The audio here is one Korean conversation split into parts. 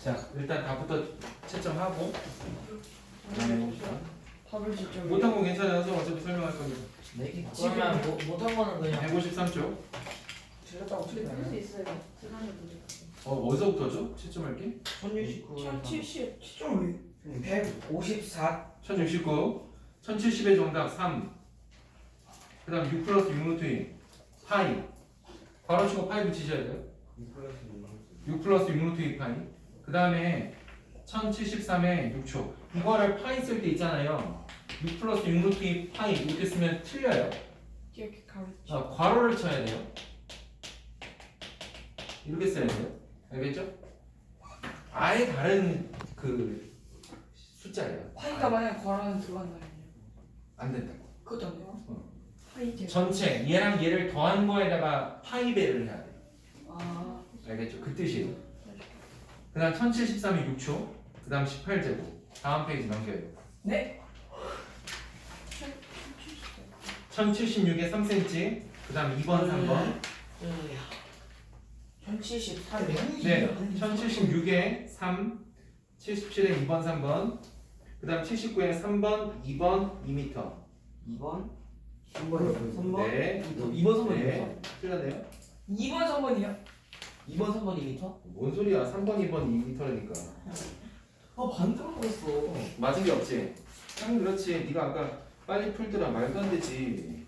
자, 일단 답부터 채점하고 그다음에 해봅시다. 답을 직접 못한 거 괜찮아서 어차피 설명할 겁니다. 그러면 못한 거는 그냥 153쪽. 틀렸다고 풀 수 치면 있어요. 지난해 문제. 어디서부터죠? 채점할게. 1070 시점 154 1069. 1070의 정답 3. 그 다음 6 플러스 6루트 2. 파이. 바로 치고 파이 붙이셔야 돼요. 6 플러스 6루트 2 파이. 그 다음에 1073의 6초. 이거를 파이 쓸 때 있잖아요. 6 플러스 6루트 2 파이 이렇게 쓰면 틀려요. 이렇게 가르쳐 아, 괄호를 쳐야 돼요. 이렇게 써야 돼요. 알겠죠? 아예 다른 그 숫자예요. 파이가 만약에 괄호는 들어간다면요 안 된다. 그것도 안 돼요? 파이 제 전체 얘랑 얘를 더한 거에다가 파이배를 해야 돼요. 아 알겠죠? 그 뜻이에요. 그 다음 1073이 6초. 그 다음 18제곱. 다음 페이지 넘겨요. 네? 1076에 3cm. 그 다음 2번, 3번. 1073이요? 네. 1076에 3. 77에 2번, 3번. 그 다음 79에 3번, 2번, 2m. 2번? 3번? 네. 2번 3번 네. 틀렸네요. 2번 3번이요? 2번 3번 2m? 뭔 소리야? 3번, 2번, 2m라니까. 아 반대로 보였어. 맞은 게 없지? 딱 그렇지. 네가 아까 빨리 풀더라. 말도 안 되지.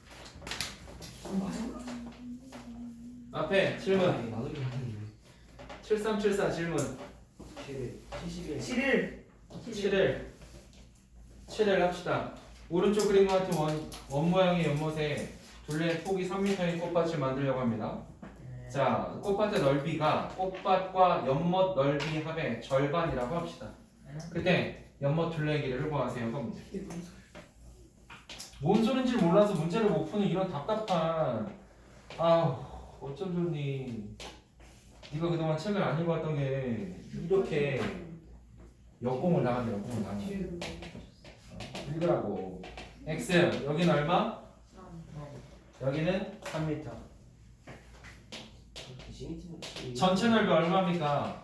앞에 질문. 나누기 하는 7374 질문. 71 7일 7을 합시다. 오른쪽 그림과 같은 원 모양의 연못에 둘레 폭이 3m의 꽃밭을 만들려고 합니다. 자, 꽃밭의 넓이가 꽃밭과 연못 넓이 합의 절반이라고 합시다. 그때 연못 둘레 길이를 구하세요. 겁니다. 이게 무슨 소리야? 뭔 소린지 몰라서 문제를 못 푸는 이런 답답한. 아우, 어쩜 좋니. 네가 그동안 책을 안 읽어왔던 게 이렇게 역공을 나간다. 역공을 나간다. 읽으라고. X 여기는 얼마? 여기는 3m. 전체 넓이 얼마입니까?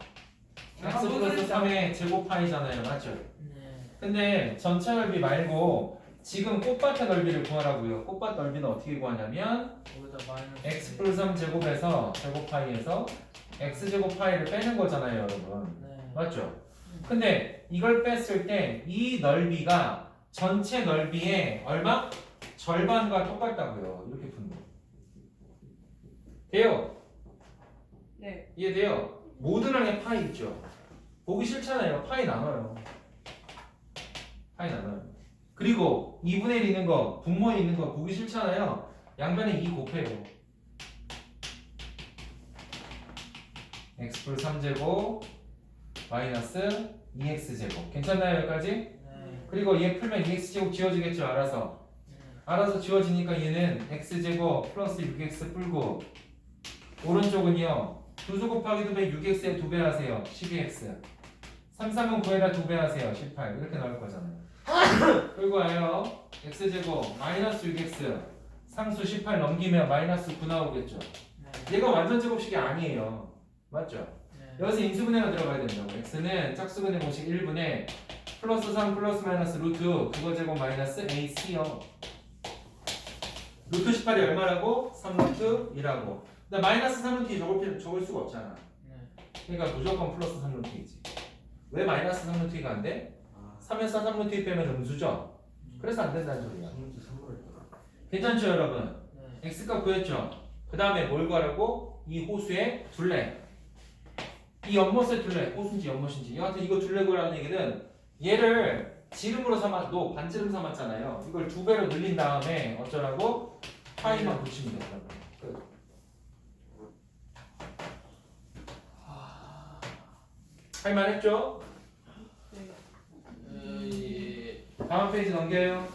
X 플러스 3의 제곱파이잖아요. 맞죠? 네. 근데 전체 넓이 말고 지금 꽃밭의 넓이를 구하라고요. 꽃밭 넓이는 어떻게 구하냐면 거기다 마이너스 x 플러스 3 제곱에서 제곱파이에서 x 제곱파이를 빼는 거잖아요, 여러분. 네. 맞죠? 근데 이걸 뺐을 때 이 넓이가 전체 넓이의 얼마? 절반과 똑같다고요. 이렇게 푸는 거. 돼요? 네 이해돼요? 모든 항에 파이 있죠? 보기 싫잖아요. 파이 나눠요. 파이 나눠요. 그리고 2분의 1 있는 거, 분모에 있는 거 보기 싫잖아요. 양변에 2 곱해요. x 플러스 3제곱 마이너스 2x제곱. 괜찮나요, 여기까지? 네. 그리고 얘 풀면 2x제곱 지워지겠죠, 알아서. 알아서 지워지니까 얘는 x제곱 플러스 6x 풀고 오른쪽은요. 두수 곱하기 2배 6x에 2배 하세요. 12x. 3, 3은 9에다 2배 하세요. 18. 이렇게 나올 거잖아요. 끌고 와요. x제곱 마이너스 6x 상수 18 넘기면 마이너스 9 나오겠죠. 얘가 완전 제곱식이 아니에요. 맞죠? 여기서 인수분해가 들어가야 된다고. x는 짝수분해 공식 1분의 플러스 3 플러스 마이너스 루트 그거 제곱 마이너스 ac요. 루트 18이 얼마라고? 3루트 2라고. 근데 마이너스 3루트 2 적을 수가 없잖아. 그러니까 무조건 플러스 3루트 2지. 왜 마이너스 3루트 2가 안 돼? 3에서 3루트 2 빼면 음수죠? 그래서 안 된다는 소리야. 괜찮죠, 여러분? x값 구했죠? 그 다음에 뭘 구하라고? 이 호수의 둘레. 이 연못의 둘레, 호수인지 연못인지. 여하튼 이거 둘레 구하라는 얘기는 얘를 지름으로 삼았고 반지름 삼았잖아요. 이걸 2배로 늘린 다음에 어쩌라고? 파이만 붙이면 된다고. 끝. 할만했죠? 다음 페이지 넘겨요.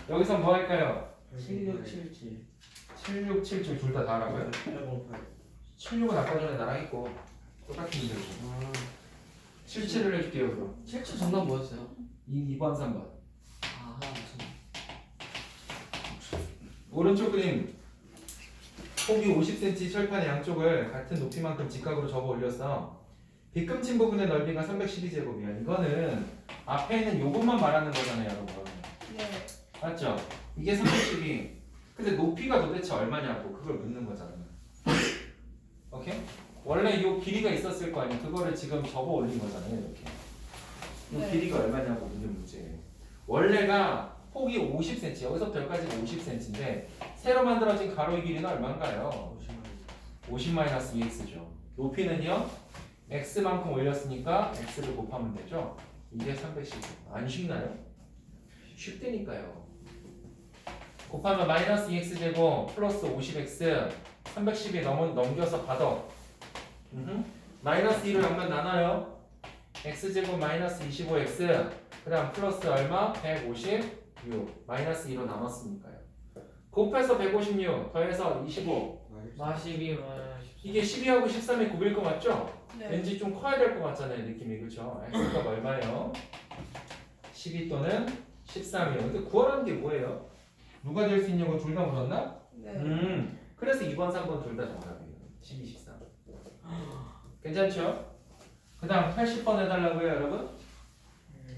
여기서 뭐 할까요? 7677 7677 둘 다 다라고요? 76은 아까 전에 나랑 했고 똑같은 문제고 77을 해줄게요. 그럼 77 정답 뭐였어요? 2번 3번 아 하나 맞췄네. 오른쪽 그림 폭이 50cm 철판의 양쪽을 같은 높이만큼 직각으로 접어 올렸어. 빗금친 부분의 넓이가 312제곱이야. 이거는 앞에 있는 요것만 말하는 거잖아요, 여러분. 네. 맞죠? 이게 312. 근데 높이가 도대체 얼마냐고 그걸 묻는 거잖아. 오케이? 원래 요 길이가 있었을 거 아니야. 그거를 지금 접어 올린 거잖아요, 이렇게. 요 네. 길이가 얼마냐고 묻는 문제. 원래가 폭이 50cm, 여기서부터 여기까지가 50cm인데 새로 만들어진 가로의 길이는 얼마인가요? 50-2x죠. 높이는요? x만큼 올렸으니까 x를 곱하면 되죠. 이게 310. 안 쉽나요? 쉽다니까요. 곱하면 마이너스 2x제곱 플러스 50x 310에 넘겨서 받아. 마이너스 2를 양면 나눠요. x제곱 마이너스 25x 그 다음 플러스 얼마? 156 마이너스 2로 남았으니까요. 곱해서 156 더해서 25 42 이게 12하고 13이 곱일 거 맞죠? 네. 왠지 좀 커야 될 것 같잖아요, 느낌이. 그렇죠? x가 얼마예요? 12 또는 13이요. 근데 구하라는 게 뭐예요? 누가 될 수 있냐고 둘 다 물었나? 네. 그래서 2번, 3번 둘 다 정답이에요. 12, 13. 괜찮죠? 그 다음 80번 해달라고요, 여러분?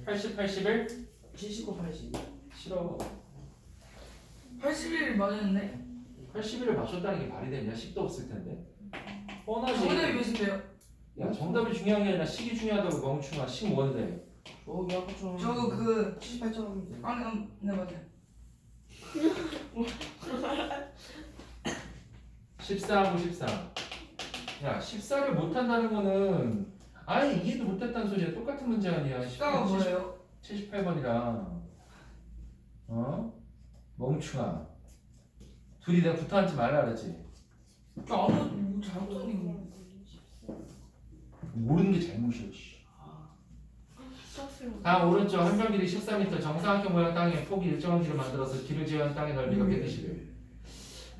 80, 81? 79, 80 싫어. 81 맞았네. 81을 맞췄다는 게 말이 되냐? 10도 없을 텐데. 뻔하지. 정답이 몇인데요? 야, 정답이 중요한 게 아니라 식이 중요하다고 멍충아. 식 뭔데? 저기 아까처럼 저도 그 78점. 네 맞아요. 14하고 13. 야, 14를 못한다는 거는 아예 이해도 못했다는 소리야. 똑같은 문제 아니야. 14가 뭐예요? 78번이랑 멍충아. 둘이 내가 붙어앉지 말라 그랬지. 저 아무 잘못한 이거. 모르는 게 잘못이야. 씨. 다음 오른쪽 한변 길이 14m 정사각형 모양 땅에 폭이 일정한 길을 만들어서 길을 제외한 땅의 넓이가 120일.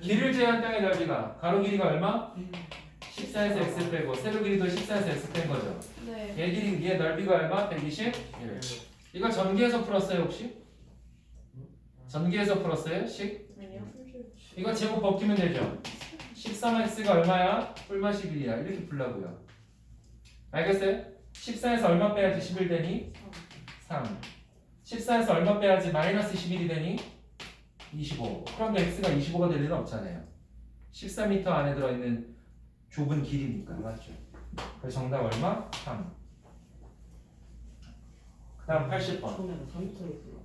길을 제외한 땅의 넓이가 가로 길이가 얼마? 14에서 x 빼고 세로 길이도 14에서 x 뺀 거죠. 네. 얘 길이 얘 넓이가 얼마? 121. 이거 전기에서 풀었어요 혹시? 전기에서 풀었어요? 식? 아니요. 이거 제곱 벗기면 되죠. 13x가 얼마야? 뿔맛이 1이야. 이렇게 풀라고요. 알겠어요? 14에서 얼마 빼야지 11 되니? 3. 14에서 얼마 빼야지 마이너스 11이 되니? 25. 그런데 x가 25가 될 리는 없잖아요. 14m 안에 들어있는 좁은 길이니까. 맞죠? 그래서 정답 얼마? 3. 그 다음 80번. 처음에는 3m였구나.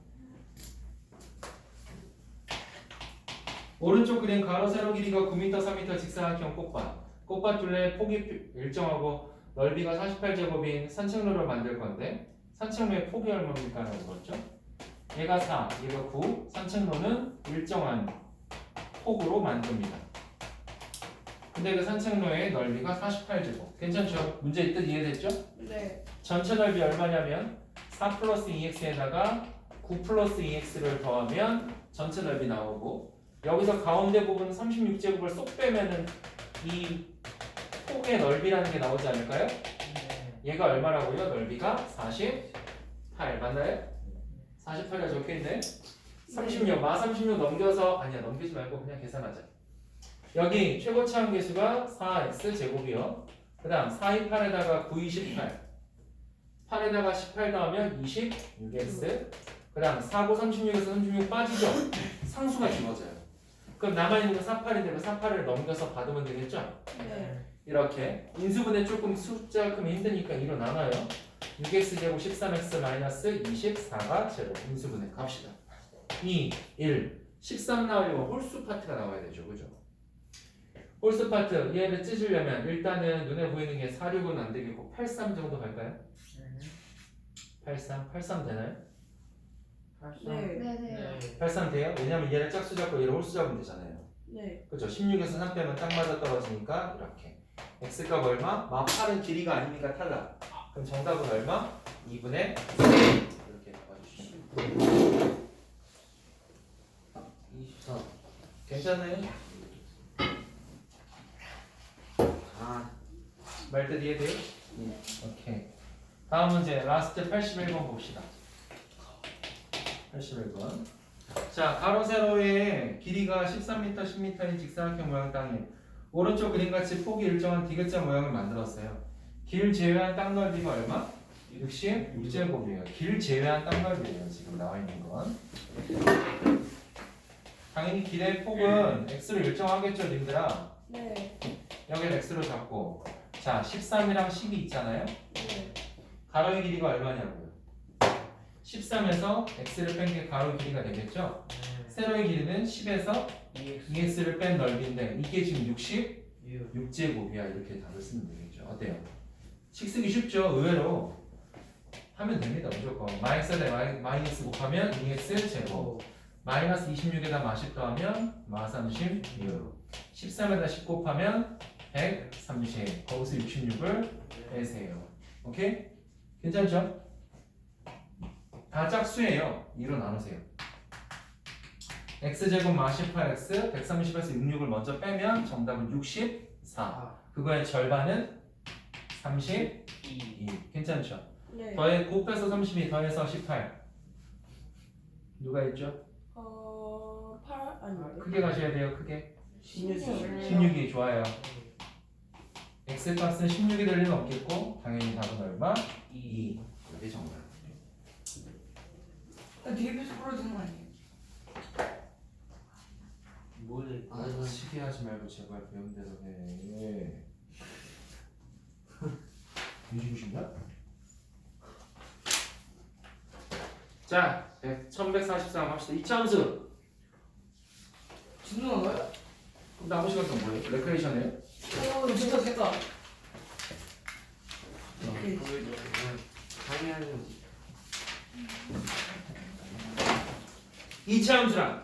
오른쪽 그림 가로 세로 길이가 9m, 3m 직사각형 꽃밭. 꽃밭 둘레 폭이 일정하고 넓이가 48제곱인 산책로를 만들 건데 산책로의 폭이 얼마입니까? 라고 물었죠. 얘가 4, 얘가 9, 산책로는 일정한 폭으로 만듭니다. 근데 그 산책로의 넓이가 48제곱. 괜찮죠? 문제 이뜻 이해됐죠? 네. 전체 넓이 얼마냐면 4 플러스 2x에다가 9 플러스 2x를 더하면 전체 넓이 나오고 여기서 가운데 부분 36제곱을 쏙 빼면은 이 폭의 넓이라는 게 나오지 않을까요? 얘가 얼마라고요? 넓이가 48 맞나요? 48가 적혀있네. 36 마 36 넘겨서 아니야 넘기지 말고 그냥 계산하자. 여기 최고치 함계수가 4x 제곱이요. 그 다음 4, 2, 8에다가 9, 28 8에다가 18 더하면 26x 그 다음 4, 9, 36에서 36 빠지죠? 상수가 지워져요. 그럼 남아있는 건 48인데 그 48을 넘겨서 받으면 되겠죠? 네. 이렇게 인수분해 조금 숫자가 크면 힘드니까 2로 나눠요. 6x 제곱 13x 마이너스 24가 제곱 인수분해 갑시다. 2, 1, 13 나오려면 홀수 파트가 나와야 되죠. 그죠? 홀수 파트 얘를 찢으려면 일단은 눈에 보이는 게 4, 6은 안 되겠고 83 정도 갈까요? 83 되나요? 네. 네네. 83 돼요? 왜냐면 얘를 짝수 잡고 얘를 홀수 잡으면 되잖아요. 네. 그죠? 16에서 3 빼면 딱 맞아 떨어지니까 이렇게 x값 얼마? 마 8은 길이가 아니니까 탈락. 그럼 정답은 얼마? 2분의 3 이렇게 바꿔주시면 24. 괜찮아요? 말뜻 이해돼요? 네. 오케이. 다음 문제 라스트 81번 봅시다. 81번 자, 가로 세로의 길이가 13m, 10m인 직사각형 모양 땅에 오른쪽 그림같이 폭이 일정한 디귿자 모양을 만들었어요. 길 제외한 땅 넓이가 얼마? 66제곱이에요. 길 제외한 땅 넓이에요. 지금 나와 있는 건. 당연히 길의 폭은 x로 일정하겠죠, 님들아. 네. 여기는 x로 잡고. 자, 13이랑 10이 있잖아요. 네. 가로의 길이가 얼마냐고요? 13에서 x를 뺀 게 가로 길이가 되겠죠? 세로의 길이는 10에서 2x를 뺀 넓이인데 이게 지금 66제곱이야. 이렇게 답을 쓰면 되겠죠. 어때요? 식 쓰기 쉽죠? 의외로 하면 됩니다. 무조건 마이너스에 마이너스 곱하면 2x 제곱 마이너스 26에다 마10 더하면 마36 13에다 10 곱하면 130 거기서 66을 빼세요. 오케이? 괜찮죠? 다 짝수예요. 2로 나누세요. x제곱 마18x 130에서 66을 먼저 빼면 정답은 64. 그거의 절반은 32. 괜찮죠? 네. 더해 곱해서 32 더해서 18. 누가 있죠? 8 아닌데. 크게 가셔야 돼요. 크게. 16이 16이 좋아요. x 값은 16이 될 리는 없겠고 당연히 답은 얼마? 2. 이게 정답. DB에서 풀어야 되는 거 아니에요? 뭐래? 시계 하지 말고 제발 배운 대로 해. 뒤지고 싶냐? 자, 1143 합시다. 이차함수. 진동한 거예요? 그럼 남은 시간 동안 뭐예요? 레크레이션이에요? 진짜 됐다. 당연히 이차함수란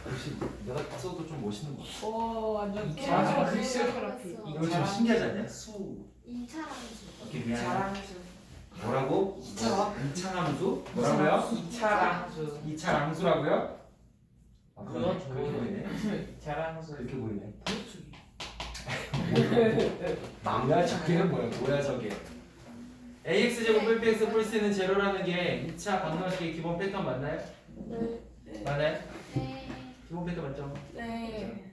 역시 내가 써도 좀 멋있는 거 같아. 완전 마지막 글씨가 이거 좀 신기하지 않냐? 수. 2차함수. 오케이, 미안해. 자랑수 뭐라고? 이차함수? 뭐라고요? 자랑수 이차함수라고요? 아, 그건 그렇게 보이네. 자랑수 그렇게 보이네. 뭐야 저게는 뭐야 저게. ax 제곱 bx 플러스는 제로라는 게 2차 방정식의 기본 패턴 맞나요? 네. 맞나요? 네. 기본 패턴 맞죠? 네.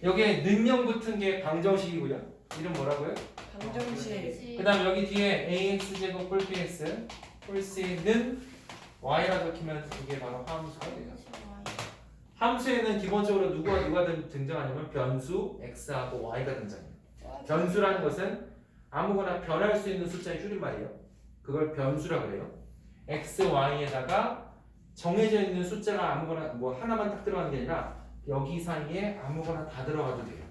여기에 능령 붙은 게 방정식이고요. 이름 뭐라고요? 방정식. 그 다음 여기 뒤에 ax 제곱 bx 플러스는 y라 적히면 이게 바로 함수가 돼요. 함수에는 기본적으로 누가 등장하냐면 변수 x하고 y가 등장해요. 변수라는 것은 아무거나 변할 수 있는 숫자의 줄임말이에요. 그걸 변수라 그래요. x, y에다가 정해져 있는 숫자가 아무거나 뭐 하나만 딱 들어가는 게 아니라 여기 사이에 아무거나 다 들어가도 돼요.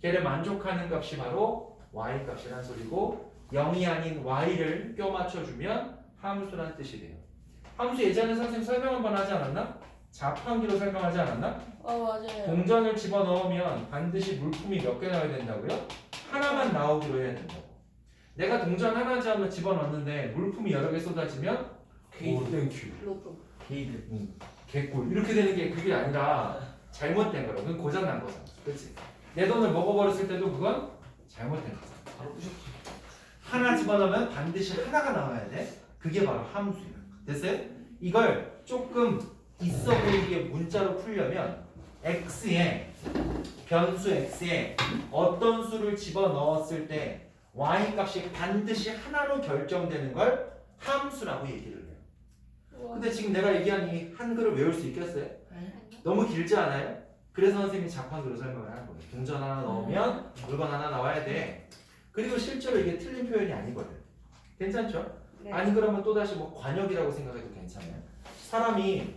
걔를 만족하는 값이 바로 y 값이라는 소리고 0이 아닌 y를 껴 맞춰주면 함수라는 뜻이 돼요. 함수 예전에 선생님 설명 한번 하지 않았나? 자판기로 설명하지 않았나? 맞아요. 동전을 집어넣으면 반드시 물품이 몇 개 나와야 된다고요? 하나만 나오기로 해야 된다고. 내가 동전 하나 집어넣는데 물품이 여러 개 쏟아지면 오 땡큐 로또. 게이드 개꿀 이렇게 되는 게 그게 아니라 잘못된 거라고. 그건 고장난 거잖아. 그렇지? 내 돈을 먹어버렸을 때도 그건 잘못된 거잖아. 바로 부셨지 하나 집어넣으면 반드시 하나가 나와야 돼. 그게 바로 함수야. 됐어요? 이걸 조금 있어 보이게 문자로 풀려면 x에 변수 x에 어떤 수를 집어넣었을 때 y 값이 반드시 하나로 결정되는 걸 함수라고 얘기를 해요. 근데 지금 내가 얘기한 이 한글을 외울 수 있겠어요? 너무 길지 않아요? 그래서 선생님이 자판기로 설명을 하는 거예요. 동전 하나 넣으면 물건 하나 나와야 돼. 그리고 실제로 이게 틀린 표현이 아니거든. 괜찮죠? 네. 아니 그러면 또다시 뭐 관역이라고 생각해도 괜찮아요. 사람이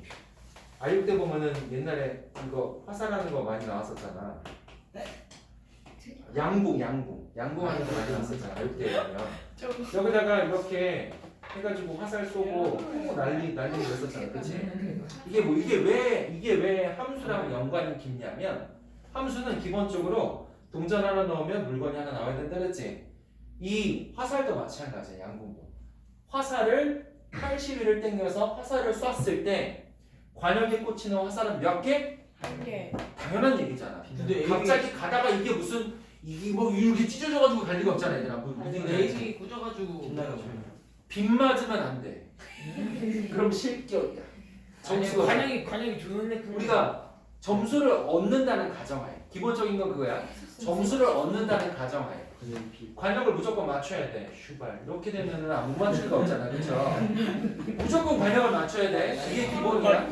아육대 보면은 옛날에 이거 화살하는 거 많이 나왔었잖아. 양궁하는 거 많이 나왔었잖아. 아육대에 보면 여기다가 이렇게 해가지고 화살 쏘고 난리고 그랬었잖아. 그치? 이게 왜 함수랑 연관이 깊냐면 함수는 기본적으로 동전 하나 넣으면 물건이 하나 나와야 된다 그랬지? 이 화살도 마찬가지야. 양궁도 화살을 80일을 당겨서 화살을 쐈을 때 관역에 꽂히는 화살은 몇 개? 1개. 당연한 얘기잖아. 근데 갑자기 가다가 이게 이게 뭐 이렇게 찢어져가지고 갈 리가 없잖아. 얘들아. 근데 애기 꽂아가지고 빛나가지고. 빗 맞으면 안 돼. 그럼 실격이야. 점수가 관역이 좋은데 우리가 점수를 얻는다는 가정하에 기본적인 건 그거야. 점수를 얻는다는 가정하에 관역을 무조건 맞춰야 돼. 슈발 이렇게 되면은 못 맞출 거 없잖아, 그렇죠? 무조건 관역을 맞춰야 돼. 이게 기본이야.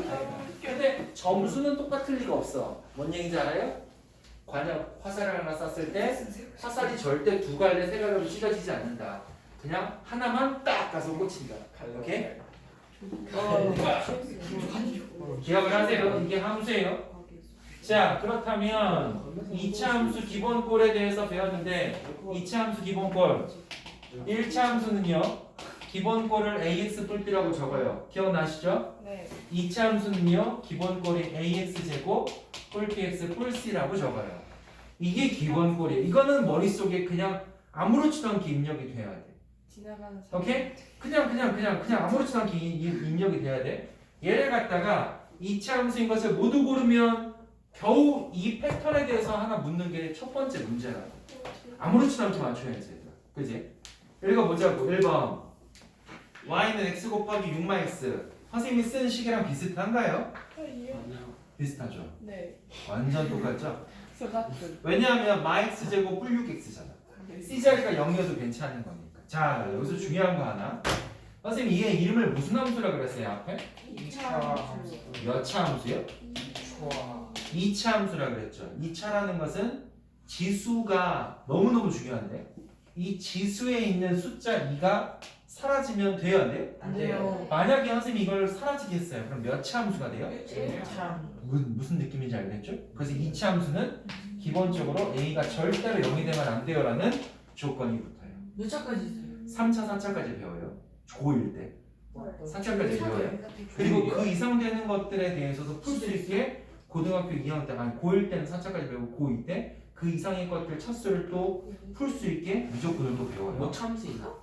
근데 점수는 똑같을 리가 없어. 뭔 얘기인지 알아요? 관역 화살을 하나 쐈을 때 화살이 절대 두 갈래 세 갈래로 찢어지지 않는다. 그냥 하나만 딱 가서 꽂힌다. 오케이? 기억을 하세요. 이게 함수예요. 자, 그렇다면 2차 함수 기본꼴에 대해서 배웠는데 2차 함수 기본꼴 1차 함수는요 기본꼴을 ax 뿔띠라고 적어요. 기억나시죠? 네. 2차 함수는요 기본꼴이 ax제곱 뿔px 뿔c라고 적어요. 이게 기본꼴이에요. 이거는 머릿속에 그냥 아무렇지도 않게 입력이 돼야 돼. 지나가는 오케이? 그냥 아무렇지도 않게 입력이 돼야 돼. 얘를 갖다가 2차 함수인 것을 모두 고르면 겨우 이 패턴에 대해서 하나 묻는 게 첫 번째 문제라고. 아무렇지도 않게 맞춰야지 얘들아. 그지? 읽어보자고. 1번 y는 x 곱하기 6x. 선생님이 쓴 식이랑 비슷한가요? 비슷하죠. 네. 완전 똑같죠? 소같은. 왜냐하면 마x 제곱 뿔 6x잖아. C자리가 0이어도 괜찮은 거니까. 자, 여기서 중요한 거 하나. 선생님 얘 이름을 무슨 함수라 그랬어요 앞에? 2차 몇 차 함수요? 2차 함수라 그랬죠. 2차라는 것은 지수가 너무너무 중요한데 이 지수에 있는 숫자 2가 사라지면 돼요 안 돼요? 안 돼요. 만약에 선생님이 이걸 사라지게 했어요. 그럼 몇 차 함수가 돼요? 1차 무슨 느낌인지 알겠죠? 그래서 2차 함수는 기본적으로 A가 절대로 0이 되면 안 돼요라는 조건이 붙어요. 몇 차까지 있어요? 3차, 4차까지 배워요. 고1 때. 4차까지 배워요. 그리고 그 이상 되는 것들에 대해서도 풀 수 있게 고등학교 2학년 때, 아니 고1 때는 4차까지 배우고 고2 때 그 이상의 것들 차수를 또 풀 수 있게 미적분을 또 배워요. 뭐 참수인가?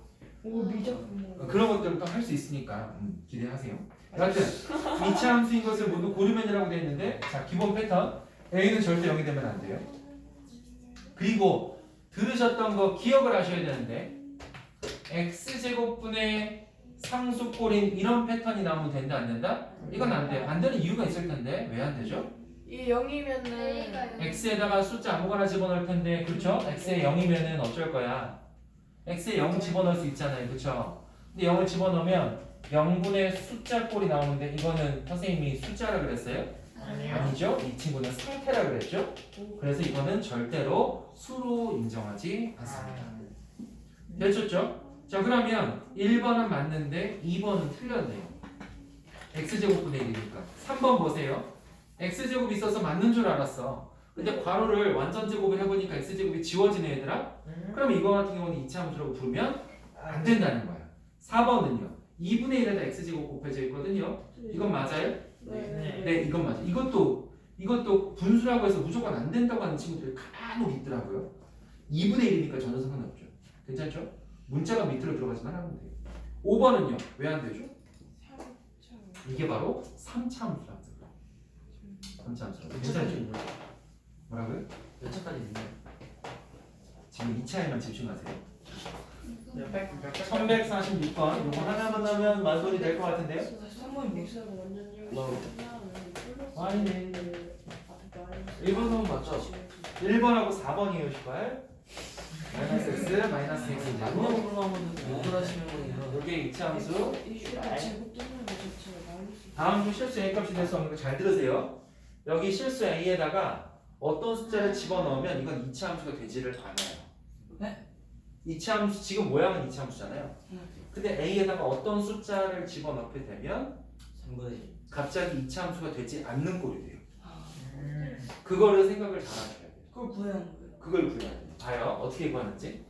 오 미적. 그런 것들을 또 할 수 있으니까 기대하세요. 여하튼 2차 함수인 것을 모두 고르면이라고 되어 있는데 자 기본 패턴 A는 절대 0이 되면 안 돼요. 그리고 들으셨던 거 기억을 하셔야 되는데 x제곱분의 상수꼴인 이런 패턴이 나오면 된다 안 된다? 이건 안 돼. 안 되는 이유가 있을 텐데 왜 안 되죠? 이 0이면은 x에다가 숫자 아무거나 집어넣을 텐데 그렇죠? x에 0이면은 어쩔 거야? x에 0 집어넣을 수 있잖아요. 그렇죠? 근데 0을 집어넣으면 0분의 숫자 꼴이 나오는데 이거는 선생님이 숫자라 그랬어요? 아니죠? 이 친구는 상태라 그랬죠? 그래서 이거는 절대로 수로 인정하지 않습니다. 되셨죠? 자 그러면 1번은 맞는데 2번은 틀렸네요. x제곱분의 1이니까 3번 보세요. x제곱이 있어서 맞는 줄 알았어. 근데 괄호를 완전 제곱을 해보니까 x제곱이 지워지네 얘들아. 그럼 이거 같은 경우는 2차 함수라고 부르면 안 된다는 거야. 4번은요. 2분의 1에다 x제곱 곱해져 있거든요. 이건 맞아요? 네. 네, 이건 맞아. 이것도 분수라고 해서 무조건 안 된다고 하는 친구들이 간혹 있더라고요. 2분의 1이니까 전혀 상관없죠. 괜찮죠? 문자가 밑으로 들어가지만 하면 돼요. 5번은요. 왜 안 되죠? 이게 바로 3차 함수라고. 3차 함수라고. 괜찮죠? 뭐라고요? 몇 차까지 있나요? 지금 2차에만 집중하세요. 몇 1146번. 요거 하나만 하면 만소리 될 것 같은데요? 3번 믹서가 완전 Y는 1번은 맞죠? 1번하고 4번이에요, 시발. 마이너스 x, 마이너스 x 제곱. 안녕 불러보면 못 하시는 분이요. 이게 2차 함수. 제곱 뜨는 거 좋죠. 다음 중 실수 A 값이 될 수 없는 거 잘 들으세요. 여기 실수 A에다가 어떤 숫자를 집어넣으면 이건 2차 함수가 되지를 않아요. 네? 2차 함수, 지금 모양은 2차 함수잖아요. 근데 A에다가 어떤 숫자를 집어넣게 되면 3분의 1. 갑자기 2차 함수가 되지 않는 꼴이 돼요. 그거를 생각을 잘 하셔야 돼요. 그걸 구해야 하는 거예요. 그걸 구해야 돼요. 봐요. 어떻게 구하는지.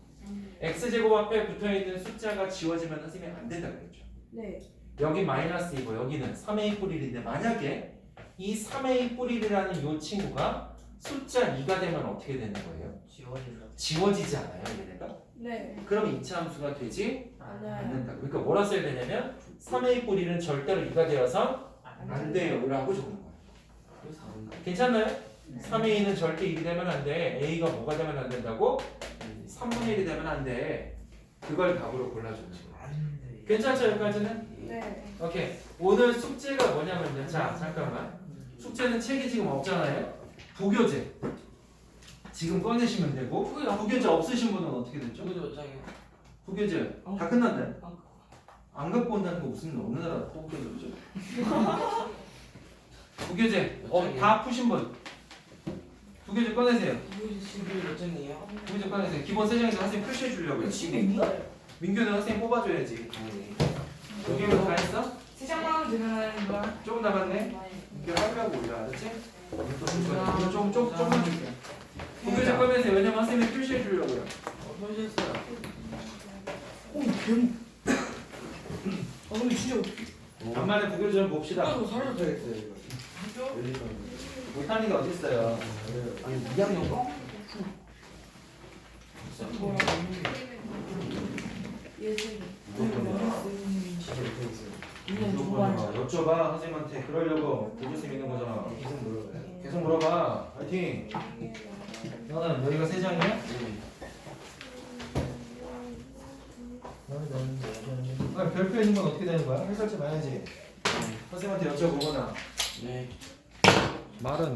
x제곱 앞에 붙어있는 숫자가 지워지면 선생님이 안 된다 그랬죠. 네. 여기 마이너스이고 여기는 3a 뿌리인데 만약에 이 3a 뿌리라는 이 친구가 숫자 2가 되면 어떻게 되는 거예요? 지원이죠. 지워지지 않아요 얘네가? 네. 그럼 2차 함수가 되지 아니야. 않는다. 그러니까 뭐라 써야 되냐면 3a 뿌리는 절대로 2가 되어서 안 돼요 라고 적는 거예요. 그래서 4분의 괜찮나요? 3a는 절대 1이 되면 안 돼. a가 뭐가 되면 안 된다고? 3분의 1이 되면 안 돼. 그걸 답으로 골라주는 거예요. 괜찮죠 여기까지는? 네. 오케이. 오늘 숙제가 뭐냐면요. 자 잠깐만. 숙제는 책이 지금 없잖아요. 부교재. 지금 꺼내시면 되고 부교재 없으신 분은 어떻게 됐죠? 저거 몇 장이요? 부교재 다 끝났네. 안 갖고 온다는 거 무슨 어느 나라 부교재죠? 부교재 다 푸신 분. 부교재 꺼내세요. 이거 몇 장이에요? 부교재 꺼내세요. 기본 세 장에서 선생님 표시해 주려고요. 민규는 선생님 뽑아줘야지. 여기는 다 했어? 세장만 되는 거야? 조금 남았네. 이렇게 하려고 우리가 알았지? 조금만 줄게. 부교재 꺼내세요. 왜냐면 선생님이 표시해 주려고요. 표시했어요. 근데 진짜 간만에 부교재 좀 봅시다. 살려도 되겠어요 이거. 못하는 게 어딨어요. 아니 2학년 거? 예술이. 진짜 못하겠어요. 여쭤봐 선생님한테. 그러려고 교수님 있는 거잖아. 계속 물어봐요. 계속 물어봐. 파이팅. 너는 여기가 세 장이야? 별표 있는 건 어떻게 되는 거야? 해설지 봐야지. 선생님한테 여쭤보거나. 네. 말은